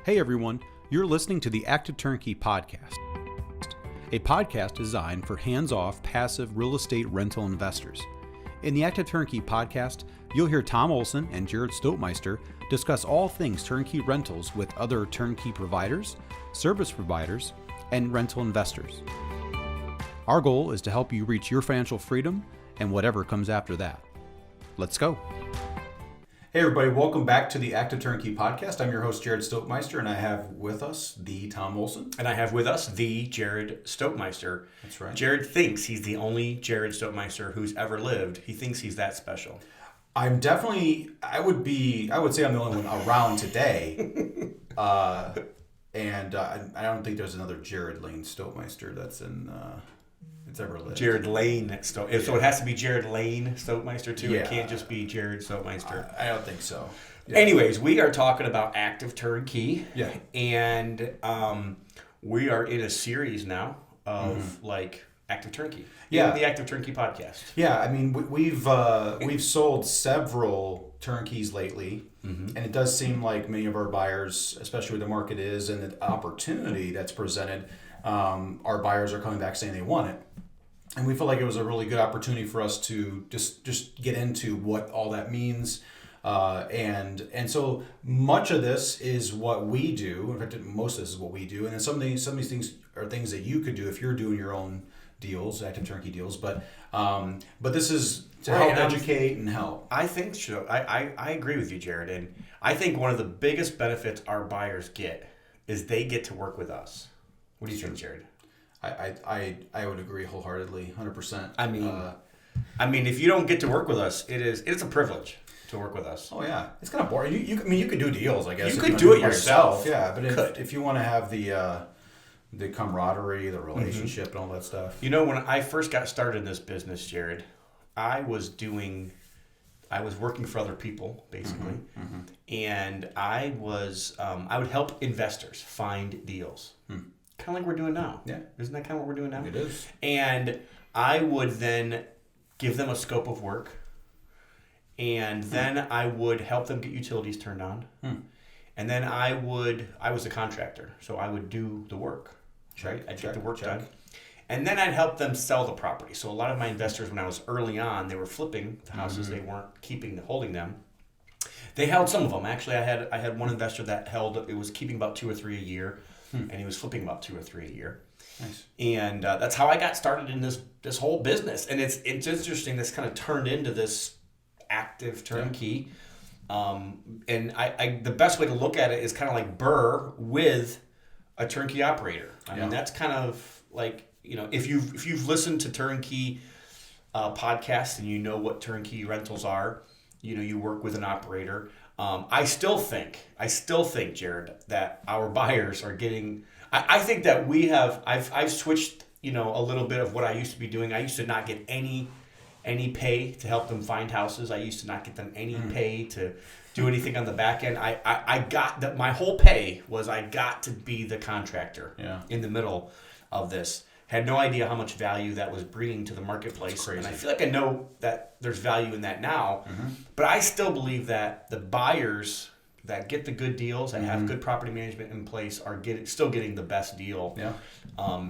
Hey everyone, you're listening to the Active Turnkey podcast, a podcast designed for hands-off, passive real estate rental investors. In the Active Turnkey podcast, you'll hear Tom Olson and Jared Stoltmeister discuss all things turnkey rentals with other turnkey providers, service providers, and rental investors. Our goal is to help you reach your financial freedom and whatever comes after that. Let's go. Hey everybody, welcome back to the Active Turnkey podcast. I'm your host, Jared Stoltmeister, and I have with us the Tom Olson. And I have with us the Jared Stoltmeister. That's right. Jared thinks he's the only Jared Stoltmeister who's ever lived. He thinks he's that special. I would say I'm the only one around today. And I don't think there's another Jared Lane Stoltmeister that's ever lived. Jared Lane Stoltmeister. So it has to be Jared Lane Stoltmeister too. Yeah. It can't just be Jared Stoltmeister. I don't think so. Yeah. Anyways, we are talking about Active Turnkey. Yeah. And we are in a series now of Active Turnkey. Yeah. The Active Turnkey podcast. Yeah, I mean we've sold several turnkeys lately, and it does seem like many of our buyers, especially where the market is and the opportunity that's presented, our buyers are coming back saying they want it. And we feel like it was a really good opportunity for us to just get into what all that means. And so much of this is what we do. In fact, most of this is what we do. And then some of these things are things that you could do if you're doing your own deals, active turnkey deals. But this is to help educate and help. I think so. I agree with you, Jared. And I think one of the biggest benefits our buyers get is they get to work with us. What do you think, Jared? I would agree wholeheartedly, 100%. I mean, if you don't get to work with us, it's a privilege to work with us. Oh yeah, it's kind of boring. You could do deals, I guess. You could do it yourself. Yeah, but if you want to have the camaraderie, the relationship, and all that stuff. You know, when I first got started in this business, Jared, I was working for other people basically, and I would help investors find deals. Kind of like we're doing now. Yeah. Isn't that kind of what we're doing now? It is. And I would then give them a scope of work, and then I would help them get utilities turned on. And then I was a contractor, so I would do the work. Right? I'd get the work done. And then I'd help them sell the property. So a lot of my investors, when I was early on, they were flipping the houses. They weren't holding them. They held some of them. Actually, I had one investor that was keeping about 2 or 3 a year. And he was flipping about 2 or 3 a year. Nice. And that's how I got started in this whole business. And it's interesting. This kind of turned into this active turnkey. And I the best way to look at it is kind of like Burr with a turnkey operator. I mean, that's kind of like, if you've listened to turnkey podcasts and you know what turnkey rentals are, you work with an operator. I still think, Jared, that our buyers are getting. I think that I've switched, a little bit of what I used to be doing. I used to not get any pay to help them find houses. I used to not get them any pay to do anything on the back end. I got that. My whole pay was I got to be the contractor in the middle of this. Had no idea how much value that was bringing to the marketplace. And I feel like I know that there's value in that now. But I still believe that the buyers that get the good deals, that have good property management in place, are still getting the best deal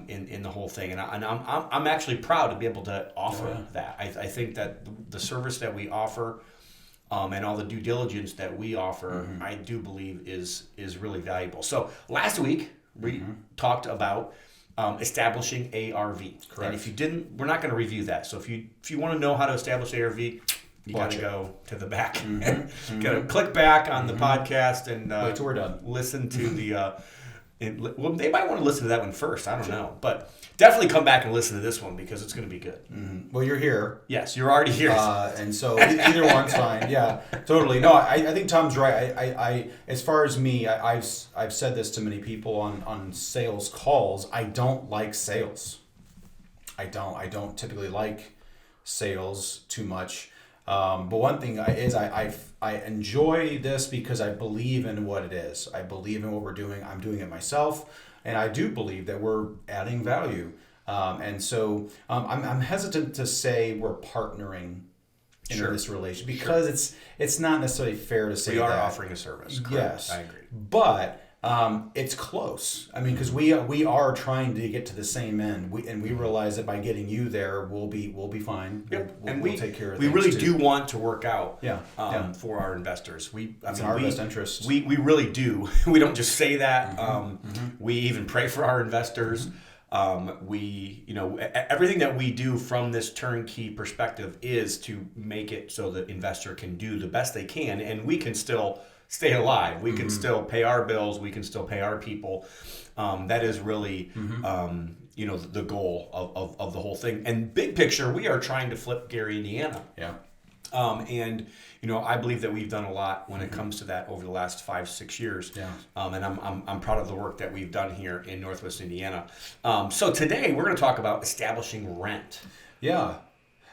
in the whole thing. And I'm actually proud to be able to offer that. I think that the service that we offer and all the due diligence that we offer, I do believe is really valuable. So last week we talked about establishing ARV. Correct. And if you didn't, we're not going to review that. So if you want to know how to establish ARV, you got to go to the back. Got to click back on the podcast and wait till we're done. Listen to the. Well, they might want to listen to that one first. I don't know, but definitely come back and listen to this one because it's going to be good. Well, you're here. Yes, you're already here. And so either one's fine. Yeah, totally. No, I think Tom's right. I as far as me, I've said this to many people on sales calls. I don't like sales. I don't typically like sales too much. But one thing is I enjoy this because I believe in what it is. I believe in what we're doing. I'm doing it myself, and I do believe that we're adding value. And so I'm hesitant to say we're partnering in this relationship because it's not necessarily fair to say we are that. offering a service. Correct. Yes, I agree. But It's close. I mean, because we are trying to get to the same end. We realize that by getting you there, we'll be fine. Yep. We'll take care of. We things really too. do want to work out. Yeah. For our investors. It's in our best interest. We really do. We don't just say that. We even pray for our investors. Everything that we do from this turnkey perspective is to make it so the investor can do the best they can, and we can still stay alive. We can still pay our bills. We can still pay our people. That is really, the goal of the whole thing. And big picture, we are trying to flip Gary, Indiana. Yeah. I believe that we've done a lot when it comes to that over the last 5-6 years. Yeah. And I'm proud of the work that we've done here in Northwest Indiana. So today we're going to talk about establishing rent. Yeah.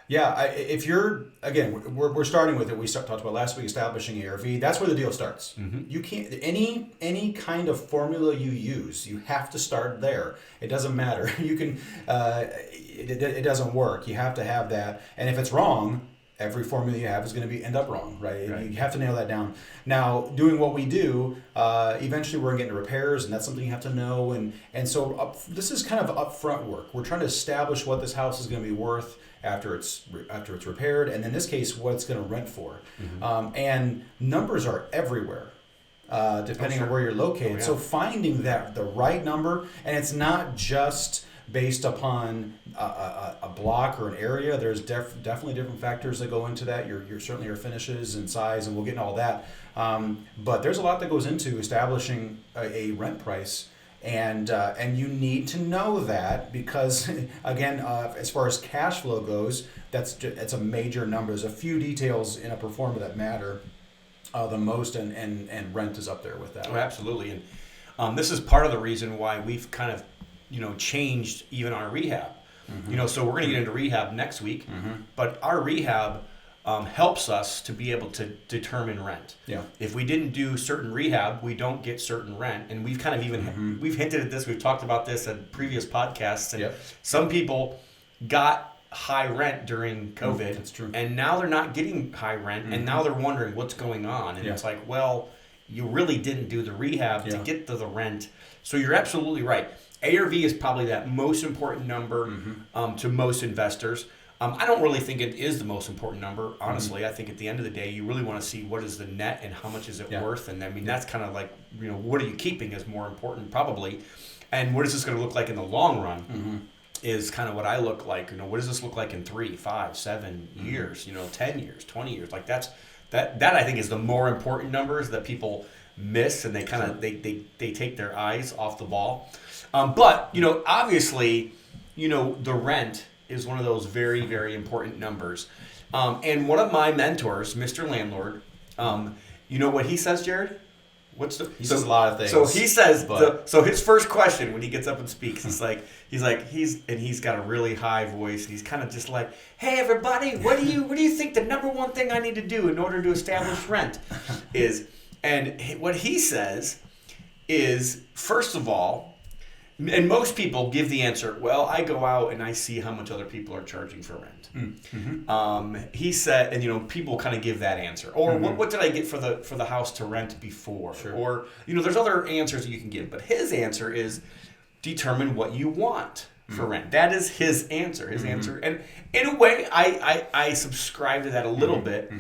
Yeah. If you're, again, we're starting with it. We talked about last week, establishing ARV. That's where the deal starts. You can't, any kind of formula you use, you have to start there. It doesn't matter. You can, it doesn't work. You have to have that. And if it's wrong, every formula you have is going to end up wrong, right? You have to nail that down. Now, doing what we do, eventually we're going to get into repairs, and that's something you have to know. And so this is kind of upfront work. We're trying to establish what this house is going to be worth after it's repaired, and in this case, what it's going to rent for. And numbers are everywhere, depending on where you're located. So finding the right number, and it's not just based upon a block or an area. There's definitely different factors that go into that. Your certainly your finishes and size, and we'll get into all that. But there's a lot that goes into establishing a rent price, and you need to know that because again, as far as cash flow goes, it's a major number. There's a few details in a pro forma that matter the most, and rent is up there with that. Oh, absolutely, and this is part of the reason why we've kind of changed even our rehab. So we're going to get into rehab next week, but our rehab helps us to be able to determine rent. Yeah. If we didn't do certain rehab, we don't get certain rent, and we've kind of even we've hinted at this. We've talked about this at previous podcasts, and some people got high rent during COVID. That's true. And now they're not getting high rent, and now they're wondering what's going on. And it's like, well, you really didn't do the rehab to get to the rent. So you're absolutely right. ARV is probably that most important number to most investors. I don't really think it is the most important number, honestly. I think at the end of the day, you really want to see what is the net and how much is it worth. And I mean, that's kind of like, what are you keeping is more important probably. And what is this going to look like in the long run is kind of what I look like. What does this look like in 3, 5, 7 years, 10 years, 20 years? Like that I think is the more important numbers that people miss, and they kind of they take their eyes off the ball. But obviously, the rent is one of those very, very important numbers. And one of my mentors, Mr. Landlord, you know what he says, Jared? He says a lot of things. So he says, so his first question when he gets up and speaks, he's got a really high voice, and he's kind of just like, hey everybody, what do you think the number one thing I need to do in order to establish rent is? And what he says is, first of all, and most people give the answer, well, I go out and I see how much other people are charging for rent. He said, and people kind of give that answer. Or what did I get for the house to rent before? Sure. Or, there's other answers that you can give. But his answer is determine what you want for rent. That is his answer. And in a way, I subscribe to that a little bit.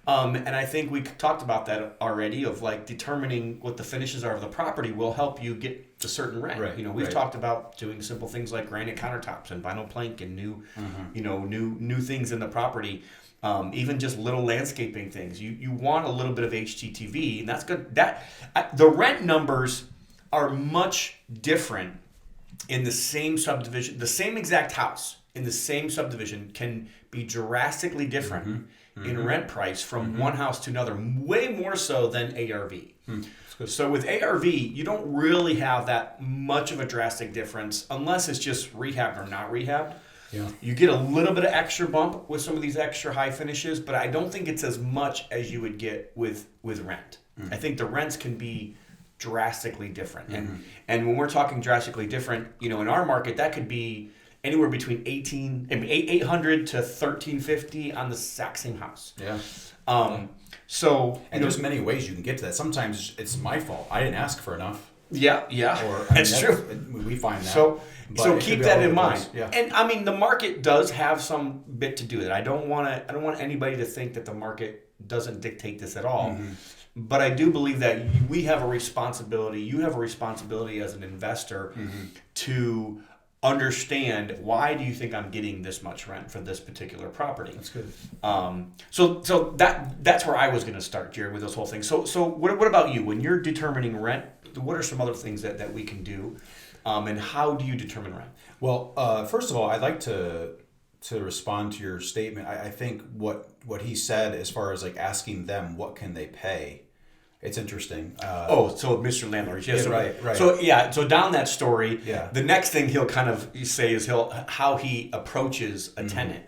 And I think we talked about that already, of like determining what the finishes are of the property will help you get to certain rent. Right, We've talked about doing simple things like granite countertops and vinyl plank and new things in the property. Even just little landscaping things. You want a little bit of HGTV, and that's good. The rent numbers are much different in the same subdivision. The same exact house in the same subdivision can be drastically different in rent price from one house to another, way more so than ARV. So with ARV, you don't really have that much of a drastic difference unless it's just rehabbed or not rehabbed. Yeah. You get a little bit of extra bump with some of these extra high finishes, but I don't think it's as much as you would get with rent. I think the rents can be drastically different. And when we're talking drastically different, in our market, that could be anywhere between $800 to $1,350 on the exact same house. Yeah. So there's many ways you can get to that. Sometimes it's my fault. I didn't ask for enough. Yeah, Or that's true. We find that. So keep that in mind. Yeah. And I mean, the market does have some bit to do with it. I don't want anybody to think that the market doesn't dictate this at all. Mm-hmm. But I do believe that we have a responsibility. You have a responsibility as an investor to understand, why do you think I'm getting this much rent for this particular property? That's good. So that's where I was going to start, Jared, with this whole thing. So what about you? When you're determining rent, what are some other things that we can do, and how do you determine rent? Well, first of all, I'd like to respond to your statement. I think what he said, as far as like asking them what can they pay, it's interesting. So Mr. Landlord, yes, Yeah, right. So down that story, Yeah. the next thing he'll kind of say is how he approaches a tenant,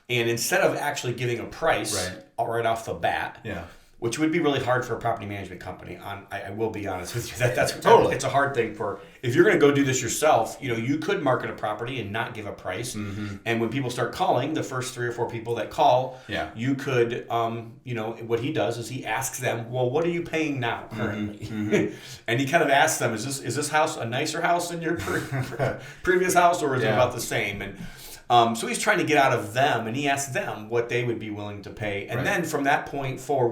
and instead of actually giving a price right off the bat, Yeah. which would be really hard for a property management company. I will be honest with you. That's Totally. It's a hard thing if you're going to go do this yourself. You could market a property and not give a price. And when people start calling, the first 3 or 4 people that call, you could, what he does is he asks them, well, what are you paying now currently? And he kind of asks them, is this house a nicer house than your previous house, or is it about the same? And so he's trying to get out of them, and he asks them what they would be willing to pay. And then from that point forward,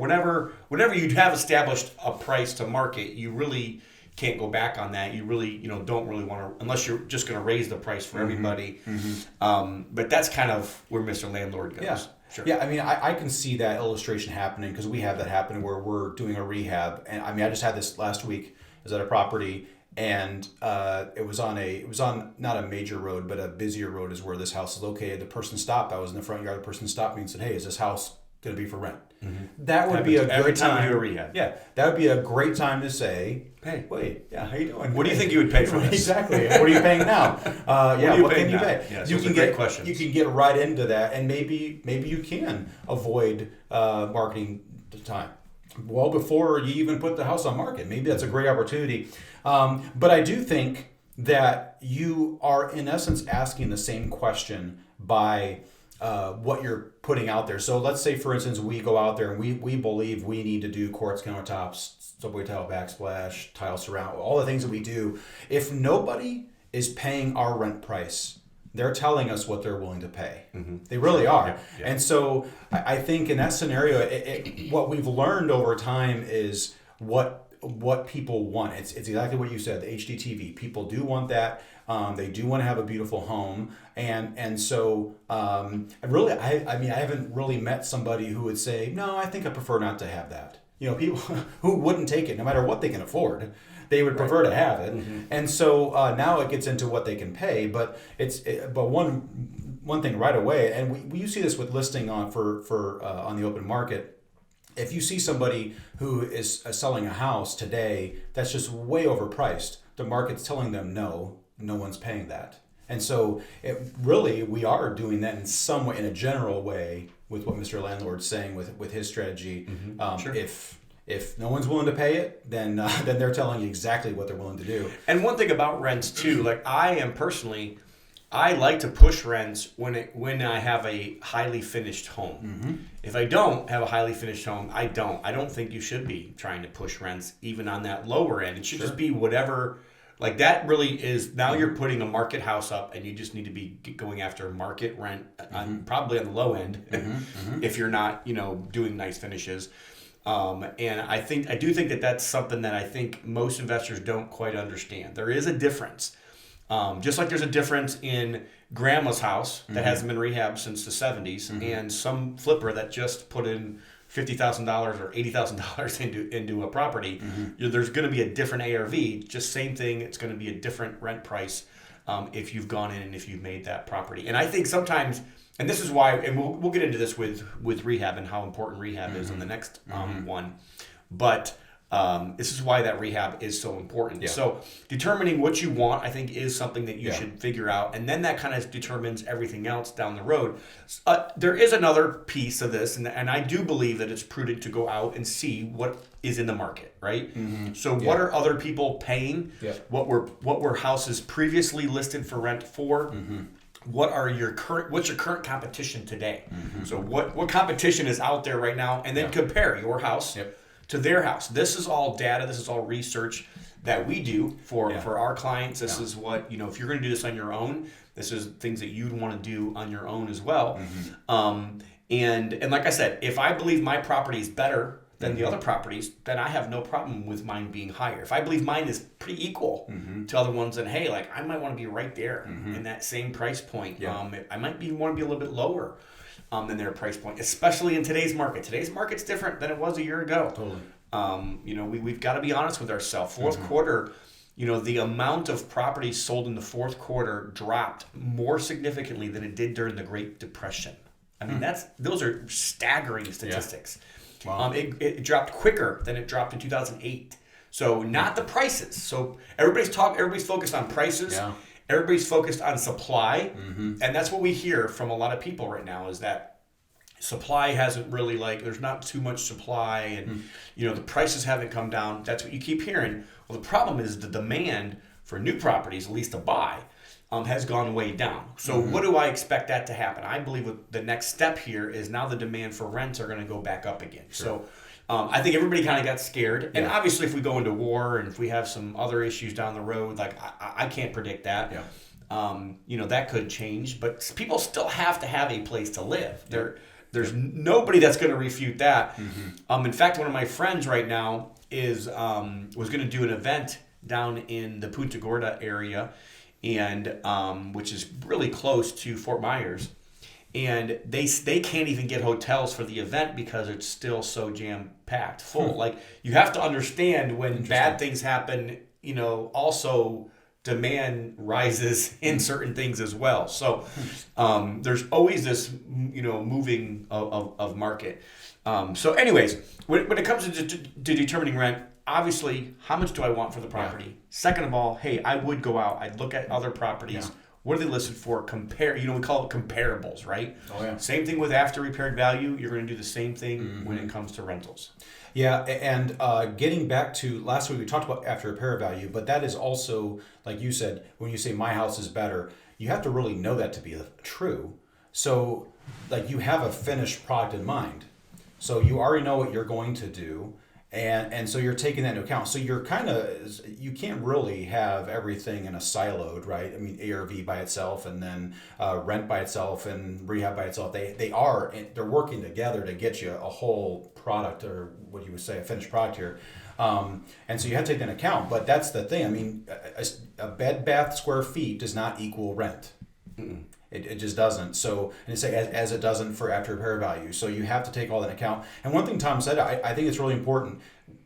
whenever you have established a price to market, you really can't go back on that. You really, don't really want to, unless you're just going to raise the price for everybody. But that's kind of where Mr. Landlord goes. Yeah. Sure. Yeah, I mean, I can see that illustration happening, because we have that happen where we're doing a rehab. And I mean, I just had this last week. I was at a property, and it was on not a major road, but a busier road is where this house is located. The person stopped. I was in the front yard. The person stopped me and said, "Hey, is this house going to be for rent?" That would be a every good time time you do a rehab. Yeah, that would be a great time to say, "Hey, wait, yeah, how you doing? What do you think you would pay for this?" Exactly. What are you paying now? What can you pay? Yeah, you those can are great get questions. You can get right into that, and maybe you can avoid marketing the time well before you even put the house on market. Maybe that's a great opportunity. But I do think that you are, in essence, asking the same question by what you're putting out there. So let's say, for instance, we go out there and we believe we need to do quartz countertops, subway tile backsplash, tile surround, all the things that we do. If nobody is paying our rent price, they're telling us what they're willing to pay. They really are. Yeah. And so I think in that scenario, what we've learned over time is what people want. It's exactly what you said, the HDTV. People do want that. They do want to have a beautiful home. And so I haven't really met somebody who would say, no, I think I prefer not to have that. People who wouldn't take it, no matter what they can afford, they would prefer to have it. And so now it gets into what they can pay. But one thing right away, and you see this with listing on on the open market. If you see somebody who is selling a house today that's just way overpriced, the market's telling them no one's paying that. And so we are doing that in some way, in a general way, with what Mr. Landlord's saying with his strategy. Sure. If no one's willing to pay it, then they're telling you exactly what they're willing to do. And one thing about rents too, like I like to push rents when I have a highly finished home. If I don't have a highly finished home, I don't think you should be trying to push rents even on that lower end. It should just be whatever. Like that really is, now you're putting a market house up, and you just need to be going after market rent, probably on the low end, if you're not, doing nice finishes. And I do think that that's something that I think most investors don't quite understand. There is a difference. Just like there's a difference in grandma's house that hasn't been rehabbed since the 70s and some flipper that just put in $50,000 or $80,000 into a property. There's going to be a different ARV. Just same thing. It's going to be a different rent price if you've gone in and if you've made that property. And I think sometimes, and this is why, and we'll get into this with rehab and how important rehab is in the next one, but this is why that rehab is so important. Yeah. So determining what you want, I think, is something that you should figure out. And then that kind of determines everything else down the road. There is another piece of this, and I do believe that it's prudent to go out and see what is in the market, right? So what are other people paying? Yeah. What were houses previously listed for rent for? What's your current competition today? So what competition is out there right now? And then compare your house to their house. This is all data. This is all research that we do for our clients. This is what, if you're going to do this on your own, this is things that you'd want to do on your own as well. And like I said, if I believe my property is better than the other properties, then I have no problem with mine being higher. If I believe mine is pretty equal to other ones, then hey, like I might want to be right there in that same price point. I might want to be a little bit lower than their price point, especially in today's market. Today's market's different than it was a year ago. Totally. We've got to be honest with ourselves. Fourth quarter, the amount of properties sold in the fourth quarter dropped more significantly than it did during the Great Depression. I mean, those are staggering statistics. Wow. It dropped quicker than it dropped in 2008. So not the prices. So everybody's focused on prices. Yeah. Everybody's focused on supply. And that's what we hear from a lot of people right now is that supply hasn't really there's not too much supply and, the prices haven't come down. That's what you keep hearing. Well, the problem is the demand for new properties, at least to buy, has gone way down. So what do I expect that to happen? I believe the next step here is now the demand for rents are going to go back up again. Sure. So I think everybody kind of got scared. And obviously if we go into war and if we have some other issues down the road, I can't predict that. Yeah. That could change, but people still have to have a place to live. There's nobody that's going to refute that. In fact, one of my friends right now was going to do an event down in the Punta Gorda area, and which is really close to Fort Myers, and they can't even get hotels for the event because it's still so jam packed full. You have to understand when bad things happen, also demand rises in certain things as well. So there's always this moving of market. So anyways, when it comes to determining rent, obviously, how much do I want for the property? Yeah. Second of all, hey, I would go out. I'd look at other properties. Yeah. What are they listed for? Compare. We call it comparables, right? Oh, yeah. Same thing with after repaired value. You're going to do the same thing when it comes to rentals. Yeah, and getting back to last week, we talked about after repair value, but that is also, like you said, when you say my house is better, you have to really know that to be true. So, you have a finished product in mind. So you already know what you're going to do. And so you're taking that into account. So you're you can't really have everything in a siloed, right? I mean, ARV by itself and then rent by itself and rehab by itself. They're working together to get you a whole product, or what you would say, a finished product here. And so you have to take that into account. But that's the thing. I mean, a bed bath square feet does not equal rent. It just doesn't. So, and say as it doesn't for after repair value. So you have to take all that into account. And one thing Tom said, I think it's really important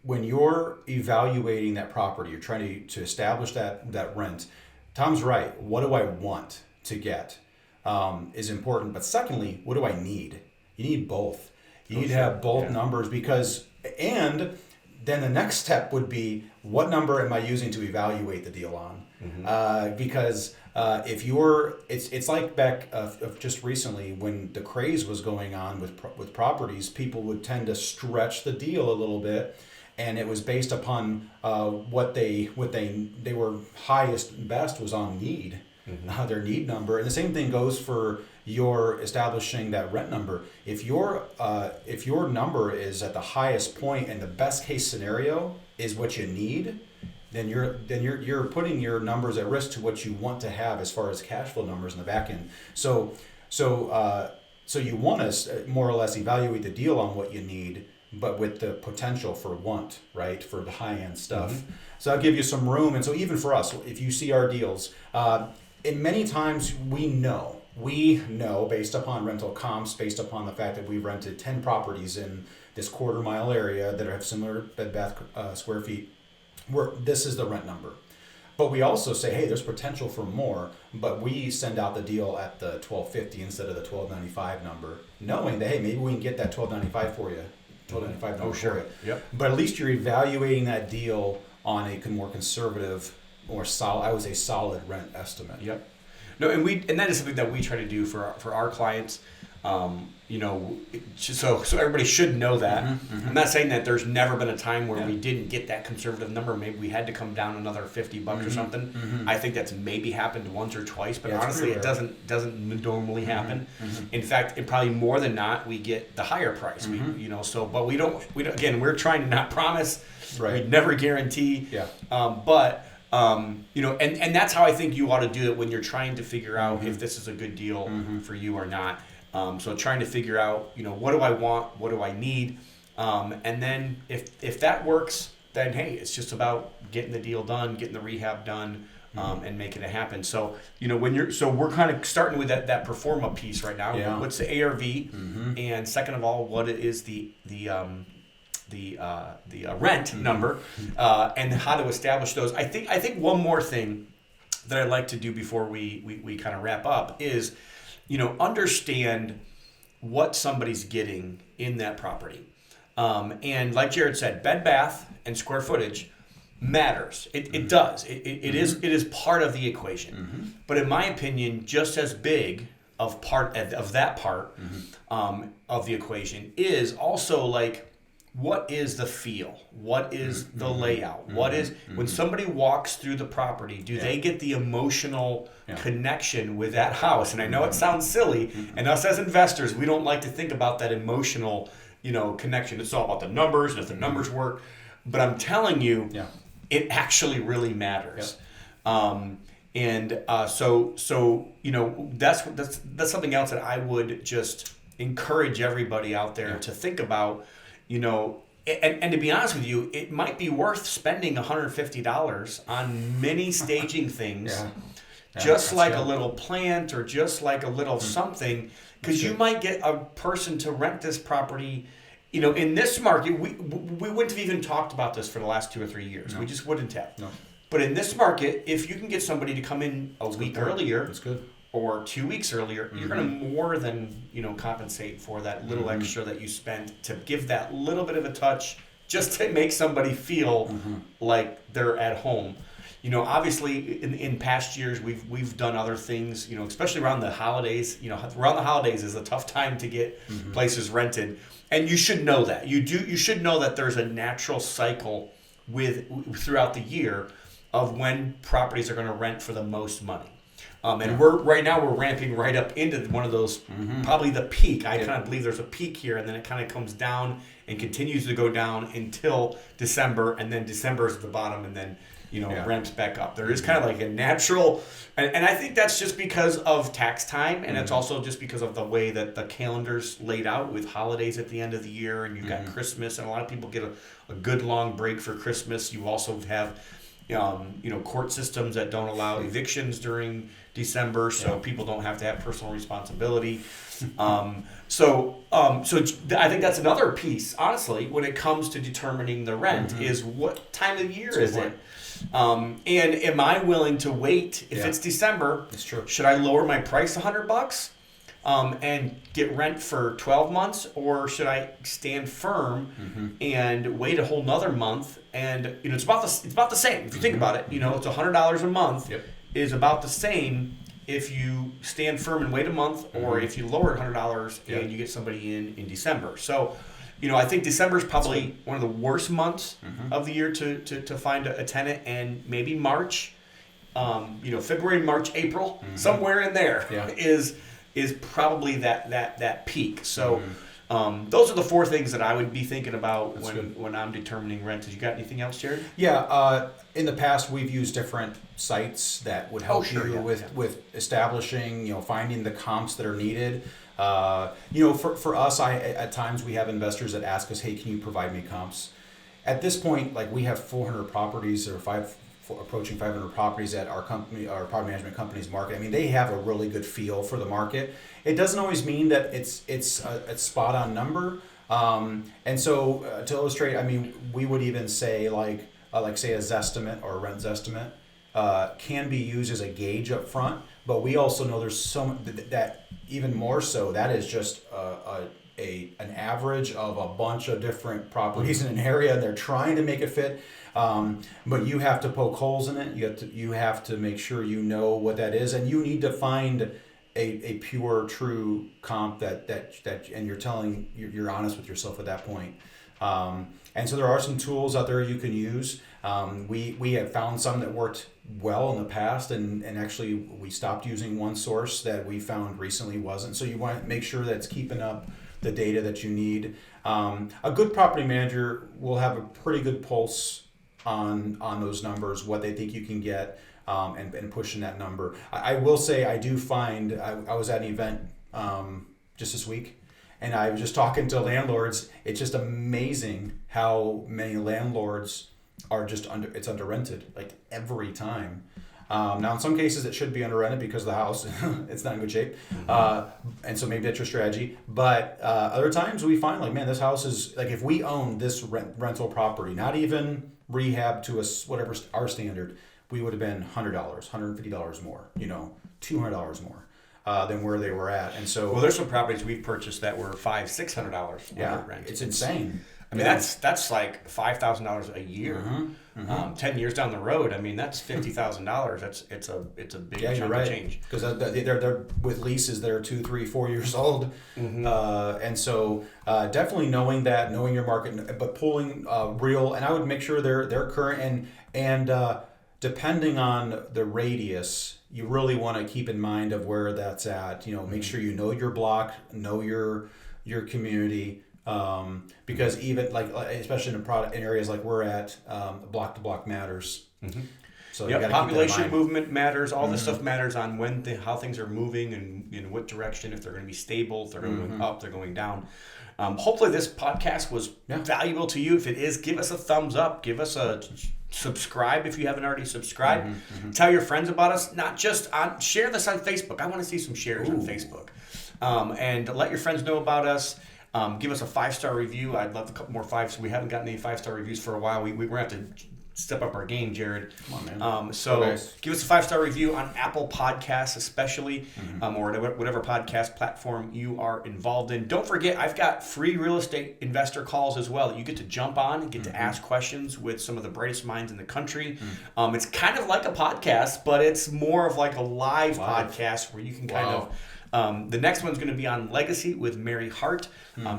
when you're evaluating that property, you're trying to establish that rent. Tom's right. What do I want to get is important. But secondly, what do I need? You need both. You need to have both numbers and then the next step would be, what number am I using to evaluate the deal on? Because if it's like back of just recently when the craze was going on with properties, people would tend to stretch the deal a little bit, and it was based upon what they were highest and best was on need, their need number, and the same thing goes for your establishing that rent number. If your number is at the highest point and the best case scenario is what you need, then you're putting your numbers at risk to what you want to have as far as cash flow numbers in the back end. So you want to more or less evaluate the deal on what you need, but with the potential for want, right, for the high end stuff. So that'll give you some room. And so even for us, if you see our deals, and many times we know based upon rental comps, based upon the fact that we rented 10 properties in this quarter-mile area that have similar bed bath square feet, this is the rent number. But we also say, hey, there's potential for more, but we send out the deal at the $1,250 instead of the $1,295 number, knowing that, hey, maybe we can get that $1,295 for you, $1,295 number for you. Yep. But at least you're evaluating that deal on a more conservative or solid, I would say solid rent estimate. Yep. No, and that is something that we try to do for our clients. You know, so everybody should know that. I'm not saying that there's never been a time where we didn't get that conservative number. Maybe we had to come down another $50 or something. I think that's maybe happened once or twice, but honestly, it doesn't normally happen. In fact, it probably more than not we get the higher price. We, you know, so but we don't. Again, we're trying to not promise. Right. We never guarantee. Yeah. But you know, and that's how I think you ought to do it when you're trying to figure out if this is a good deal for you or not. So trying to figure out, you know, what do I want, what do I need, and then if that works, then hey, it's just about getting the deal done, getting the rehab done, and making it happen. So you know, we're kind of starting with that pro forma piece right now. Yeah. What's the ARV, and second of all, what is the rent number, and how to establish those. I think one more thing that I'd like to do before we kind of wrap up is, you know, understand what somebody's getting in that property. And like Jared said, bed, bath, and square footage matters. It does. It is part of the equation. But in my opinion, just as big of that part of the equation is also like, what is the feel? What is the layout? What is when somebody walks through the property, do they get the emotional connection with that house? And I know it sounds silly, and us as investors, we don't like to think about that emotional, you know, connection. It's all about the numbers and if the numbers work. But I'm telling you, it actually really matters. So you know, that's something else that I would just encourage everybody out there to think about. You know, and to be honest with you, it might be worth spending $150 on many staging things, just like a little plant or just like a little something, because you might get a person to rent this property. You know, in this market, we wouldn't have even talked about this for the last 2 or 3 years. No. We just wouldn't have. No. But in this market, if you can get somebody to come in a week earlier, that's good. Or 2 weeks earlier, you're going to more than, you know, compensate for that little extra that you spent to give that little bit of a touch, just to make somebody feel like they're at home. You know, obviously in past years we've done other things. You know, especially around the holidays. You know, around the holidays is a tough time to get places rented, and you should know that. You should know that there's a natural cycle throughout the year of when properties are going to rent for the most money. And we're ramping right up into one of those, probably the peak. I kind of believe there's a peak here, and then it kind of comes down and continues to go down until December, and then December is at the bottom, and then, you know, ramps back up. There is kind of like a natural, and I think that's just because of tax time, and it's also just because of the way that the calendar's laid out with holidays at the end of the year, and you've got Christmas, and a lot of people get a good long break for Christmas. You also have, you know, court systems that don't allow evictions during December, so people don't have to have personal responsibility. So I think that's another piece, honestly, when it comes to determining the rent, is what time of year is it? And am I willing to wait if it's December? That's true. Should I lower my price $100 and get rent for 12 months, or should I stand firm and wait a whole nother month? And you know, it's about the same if you think about it. You know, it's $100 a month. Is about the same if you stand firm and wait a month, or if you lower $100 and you get somebody in December. So, you know, I think December is probably one of the worst months of the year to find a tenant, and maybe March. You know, February, March, April, somewhere in there is probably that peak. So. Those are the 4 things that I would be thinking about when I'm determining rent. You got anything else, Jared? Yeah. In the past, we've used different sites that would help you with establishing, you know, finding the comps that are needed. You know, for us, at times we have investors that ask us, hey, can you provide me comps? At this point, like, we have 400 properties or approaching 500 properties that our company, our property management companies market. I mean, they have a really good feel for the market. It doesn't always mean that it's a spot on number. And so to illustrate, I mean, we would even say like say a Zestimate or a rent Zestimate can be used as a gauge up front. But we also know there's some that even more so, that is just an average of a bunch of different properties in an area, and they're trying to make it fit. But you have to poke holes in it. You have to make sure you know what that is, and you need to find a pure, true comp that and you're honest with yourself at that point. And so there are some tools out there you can use. We have found some that worked well in the past, and actually we stopped using one source that we found recently wasn't. So you want to make sure that it's keeping up the data that you need. A good property manager will have a pretty good pulse on those numbers, what they think you can get, and pushing that number. I will say I do find I was at an event just this week, and I was just talking to landlords. It's just amazing how many landlords are just it's under rented like every time. Now in some cases it should be under rented because the house it's not in good shape, and so maybe that's your strategy. But other times we find like, man, this house is like, if we own this rental property, not even rehab to us whatever our standard, we would have been $100, $150 more, $200 more. Than where they were at, and so there's some properties we've purchased that were $500-$600. Yeah, it's insane. I mean, that's like $5,000 a year. 10 years down the road, I mean, that's $50,000. It's a big chunk of change. Because they're with leases that are 2, 3, 4 years old, and so definitely knowing your market, but pulling real. And I would make sure they're current and depending on the radius, you really want to keep in mind of where that's at. Make sure you know your block, know your community, because even like especially in areas like we're at, block to block matters. So population movement matters. All this stuff matters on how things are moving and in what direction. If they're going to be stable, if they're going up, they're going down. Hopefully this podcast was valuable to you. If it is, give us a thumbs up. Give us a subscribe if you haven't already subscribed. Tell your friends about us. Share this on Facebook. I want to see some shares on Facebook. And let your friends know about us. Give us a 5-star review. I'd love a couple more 5s. We haven't gotten any 5-star reviews for a while. We're going to have to step up our game, Jared. Come on, man. So give us a 5-star review on Apple Podcasts especially, or whatever podcast platform you are involved in. Don't forget, I've got free real estate investor calls as well that you get to jump on and get to ask questions with some of the brightest minds in the country. It's kind of like a podcast, but it's more of like a live podcast where you can kind of... the next one's going to be on legacy with Mary Hart.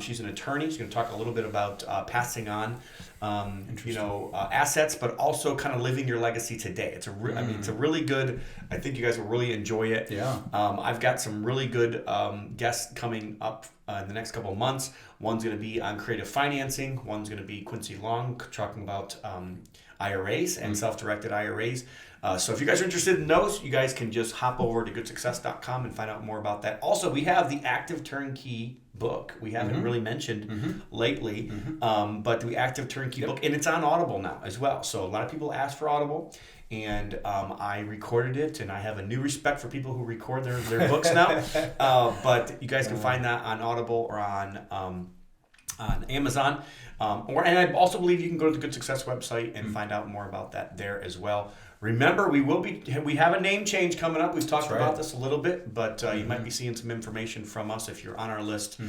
She's an attorney. She's going to talk a little bit about passing on, assets, but also kind of living your legacy today. It's it's a really good. I think you guys will really enjoy it. Yeah. I've got some really good guests coming up in the next couple of months. One's going to be on creative financing. One's going to be Quincy Long talking about IRAs and self-directed IRAs. So if you guys are interested in those, you guys can just hop over to goodsuccess.com and find out more about that. Also, we have the Active Turnkey book. We haven't really mentioned lately, but the Active Turnkey book, and it's on Audible now as well. So a lot of people ask for Audible, and I recorded it, and I have a new respect for people who record their books now. But you guys can find that on Audible or on Amazon. And I also believe you can go to the Good Success website and find out more about that there as well. Remember, we have a name change coming up. We've talked about this a little bit, but you might be seeing some information from us if you're on our list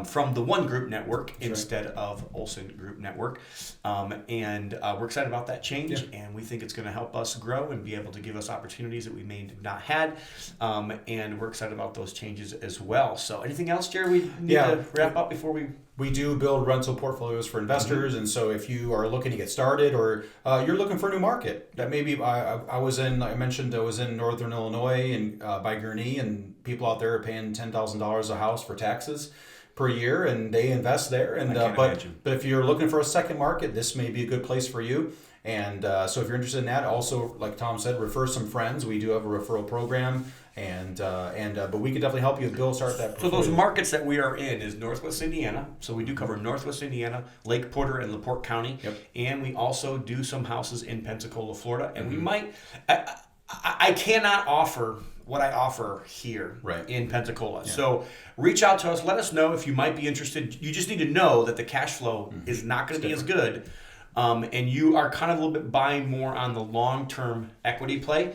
from the One Group Network instead of Olson Group Network. And we're excited about that change, and we think it's going to help us grow and be able to give us opportunities that we may have not had. And we're excited about those changes as well. So anything else, Jerry, we need to wrap up before we... We do build rental portfolios for investors, and so if you are looking to get started or you're looking for a new market, that maybe I mentioned I was in Northern Illinois and by Gurnee, and people out there are paying $10,000 a house for taxes per year, and they invest there. And but if you're looking for a second market, this may be a good place for you. And so if you're interested in that, also like Tom said, refer some friends. We do have a referral program, but we can definitely help you start that. So those markets that we are in is Northwest Indiana. So we do cover Northwest Indiana, Lake Porter, and LaPorte County, and we also do some houses in Pensacola, Florida. And we might. I cannot offer what I offer here in Pensacola. So reach out to us. Let us know if you might be interested. You just need to know that the cash flow is not going to be as good. And you are kind of a little bit buying more on the long-term equity play.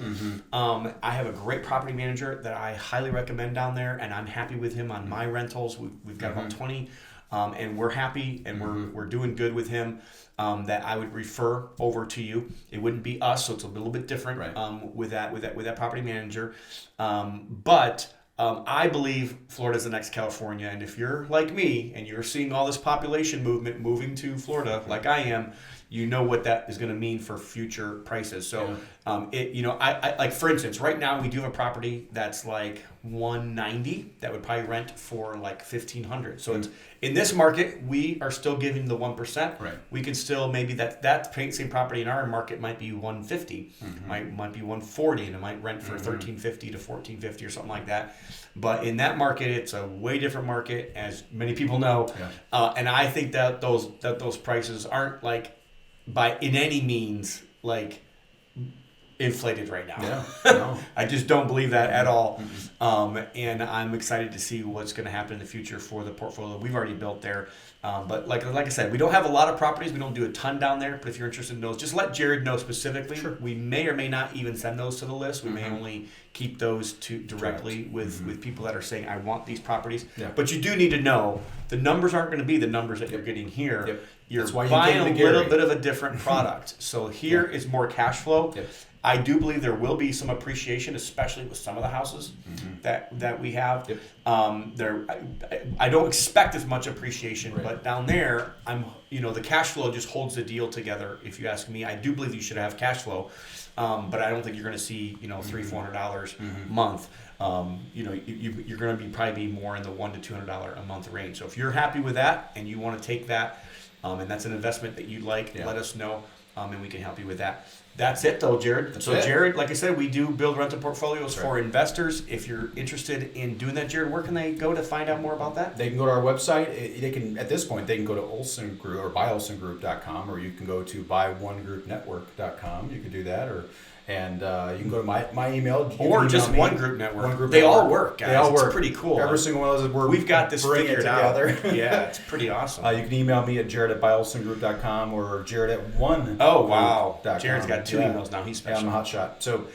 I have a great property manager that I highly recommend down there, and I'm happy with him on my rentals. We've got about 20, and we're happy, and we're doing good with him. That I would refer over to you. It wouldn't be us, so it's a little bit different with that property manager. But I believe Florida's the next California, and if you're like me and you're seeing all this population movement moving to Florida, like I am, you know what that is going to mean for future prices. So, I like, for instance, right now we do have a property that's like $190 that would probably rent for like $1,500. So it's in this market, we are still giving the 1%. Right. We can still maybe that same property in our market might be $150, might be $140, and it might rent for $1,350 to $1,450 or something like that. But in that market, it's a way different market, as many people know. Yeah. And I think that those prices aren't like in any means like inflated right now. Yeah, no. I just don't believe that at all. And I'm excited to see what's going to happen in the future for the portfolio we've already built there. But like I said, we don't have a lot of properties. We don't do a ton down there. But if you're interested in those, just let Jared know specifically. Sure. We may or may not even send those to the list. We may only keep those directly with people that are saying, I want these properties. Yeah. But you do need to know the numbers aren't going to be the numbers that you're getting here. Yep. You're buying a little bit of a different product. So here is more cash flow. Yep. I do believe there will be some appreciation, especially with some of the houses that we have. Yep. I don't expect as much appreciation, but down there, the cash flow just holds the deal together. If you ask me, I do believe you should have cash flow, but I don't think you're going to see $300-400 a month. You're going to probably be more in the $100 to $200 a month range. So if you're happy with that and you want to take that, and that's an investment that you'd like, let us know, and we can help you with that. That's it, though, Jared. Jared, like I said, we do build rental portfolios for investors. If you're interested in doing that, Jared, where can they go to find out more about that? They can go to our website. At this point, they can go to Olson Group or buyolsongroup.com, or you can go to buyOneGroupNetwork.com. You can do that, and you can go to my email. Or just One Group Network. They all work, guys. They all work. It's pretty cool. Every single one of those, we've got this figured out. Yeah, it's pretty awesome. You can email me at jared@buyolsongroup.com or jared@one. Oh, wow. Jared's got 2 emails now. He's special. Yeah, I'm a hot shot. So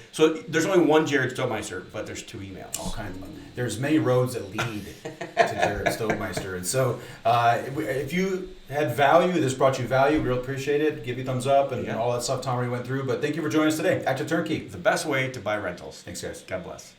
there's only one Jared Stovemeister, but there's 2 emails. All kinds of. There's many roads that lead to Jared Stovemeister. And so if you had value, this brought you value, we really appreciate it. Give you a thumbs up and all that stuff Tom already went through. But thank you for joining us today. Active Turnkey. The best way to buy rentals. Thanks, guys. God bless.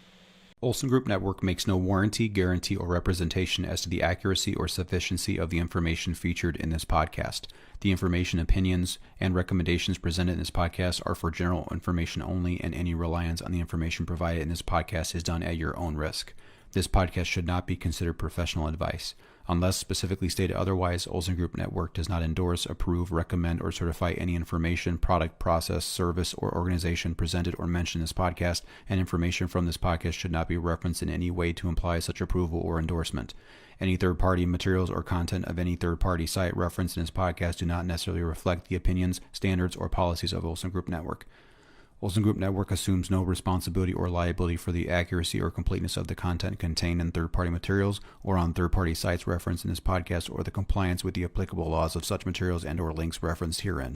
Olson Group Network makes no warranty, guarantee, or representation as to the accuracy or sufficiency of the information featured in this podcast. The information, opinions, and recommendations presented in this podcast are for general information only, and any reliance on the information provided in this podcast is done at your own risk. This podcast should not be considered professional advice. Unless specifically stated otherwise, Olson Group Network does not endorse, approve, recommend, or certify any information, product, process, service, or organization presented or mentioned in this podcast, and information from this podcast should not be referenced in any way to imply such approval or endorsement. Any third-party materials or content of any third-party site referenced in this podcast do not necessarily reflect the opinions, standards, or policies of Olson Group Network. Olson Group Network assumes no responsibility or liability for the accuracy or completeness of the content contained in third-party materials or on third-party sites referenced in this podcast or the compliance with the applicable laws of such materials and/or links referenced herein.